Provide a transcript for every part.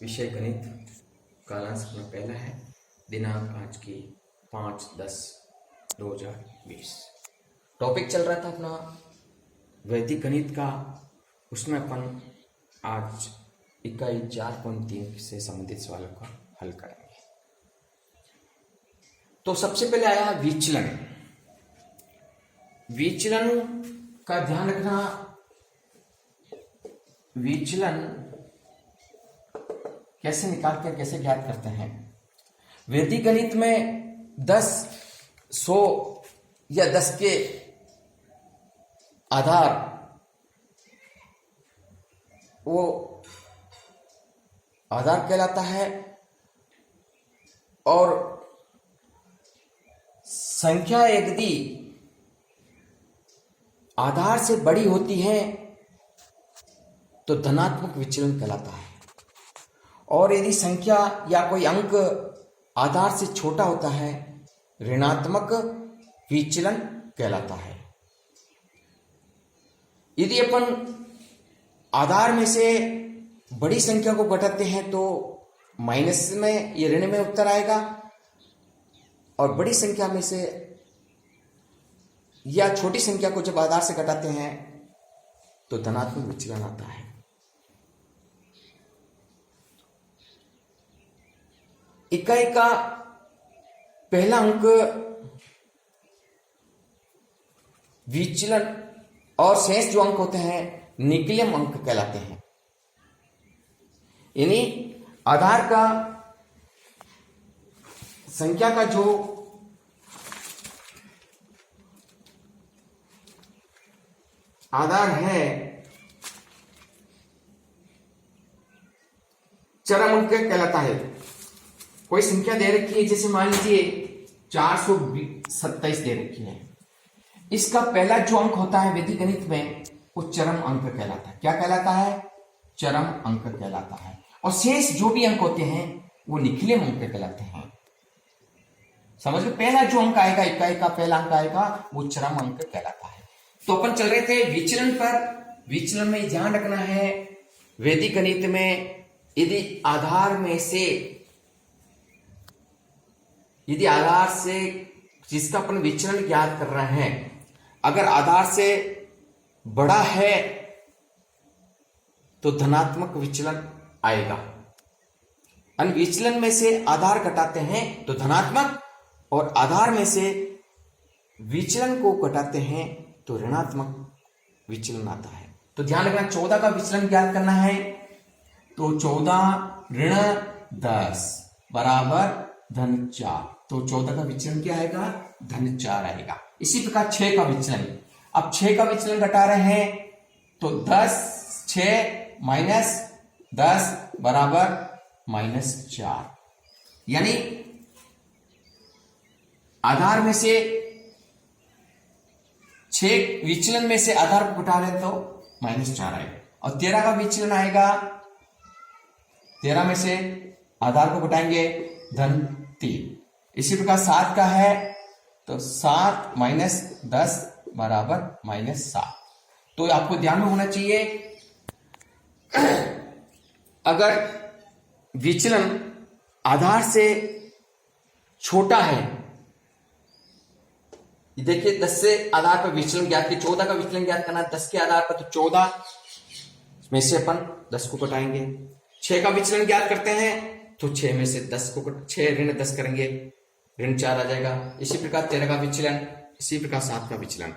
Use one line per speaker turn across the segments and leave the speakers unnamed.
विषय गणित, कालांश अपना पहला है, दिनांक आज की 5/10/2020। टॉपिक चल रहा था अपना वैदिक गणित का, उसमें अपन आज इकाई 4.3 से संबंधित सवालों का हल करेंगे। तो सबसे पहले आया विचलन। विचलन का ध्यान रखना, विचलन कैसे निकालते हैं, कैसे ज्ञात करते हैं। वैदिक गणित में 10, 100 या 10 के आधार वो आधार कहलाता है, और संख्या यदि आधार से बड़ी होती है तो धनात्मक विचलन कहलाता है, और यदि संख्या या कोई अंक आधार से छोटा होता है ऋणात्मक विचलन कहलाता है। यदि अपन आधार में से बड़ी संख्या को घटाते हैं तो माइनस में, ये ऋण में उत्तर आएगा, और बड़ी संख्या में से या छोटी संख्या को जब आधार से घटाते हैं तो धनात्मक विचलन आता है। इकाई का पहला अंक विचलन और शेष जो अंक होते हैं निक्लियम अंक कहलाते हैं। यानी आधार का संख्या का जो आधार है चरम अंक कहलाता है। कोई संख्या दे रखी है, जैसे मान लीजिए 427 दे रखी है, इसका पहला जो अंक होता है वैदिक गणित में वो चरम अंक कहलाता है। क्या कहलाता है? चरम अंक कहलाता है। और शेष जो भी अंक होते हैं वो निखिलियम अंक कहलाते हैं। समझ लो, पहला जो अंक आएगा, इकाई का पहला अंक आएगा, वो चरम अंक कहलाता है। तो अपन चल रहे थे विचलन पर। विचलन में ध्यान रखना है, वैदिक गणित में यदि आधार से जिसका अपन विचलन ज्ञात कर रहे हैं, अगर आधार से बड़ा है तो धनात्मक विचलन आएगा। विचलन में से आधार घटाते हैं तो धनात्मक, और आधार में से विचलन को घटाते हैं तो ऋणात्मक विचलन आता है। तो ध्यान रखना, 14 का विचलन ज्ञात करना है तो 14 ऋण 10 बराबर धन 4। तो 14 का विचलन क्या आएगा? धन 4 आएगा। इसी प्रकार 6 का विचलन, अब 6 का विचलन घटा रहे हैं तो 6 माइनस 10 बराबर -4। यानी आधार में से 6 विचलन में से आधार को घटा रहे तो -4 आएगा। और 13 का विचलन आएगा, 13 में से आधार को घटाएंगे धन 3। इसी प्रकार 7 का है तो 7 माइनस 10 बराबर -7। तो आपको ध्यान में होना चाहिए, अगर विचलन आधार से छोटा है, देखिए 10 से आधार पर विचलन ज्ञात किया, 14 का विचलन ज्ञात करना 10 के आधार पर, तो 14 में से अपन 10 को घटाएंगे। 6 का विचलन ज्ञात करते हैं तो 6 में से 10 को 6 ऋण 10 करेंगे, ऋण 4 आ जाएगा। इसी प्रकार 13 का विचलन, इसी प्रकार 7 का विचलन।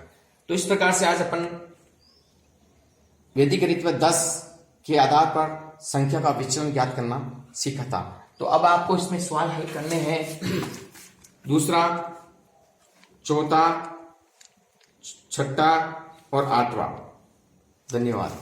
तो इस प्रकार से आज अपन वैदिक गणित में 10 के आधार पर संख्या का विचलन ज्ञात करना सीखा था। तो अब आपको इसमें सवाल हल करने हैं, दूसरा, चौथा, छठा और 8वां। धन्यवाद।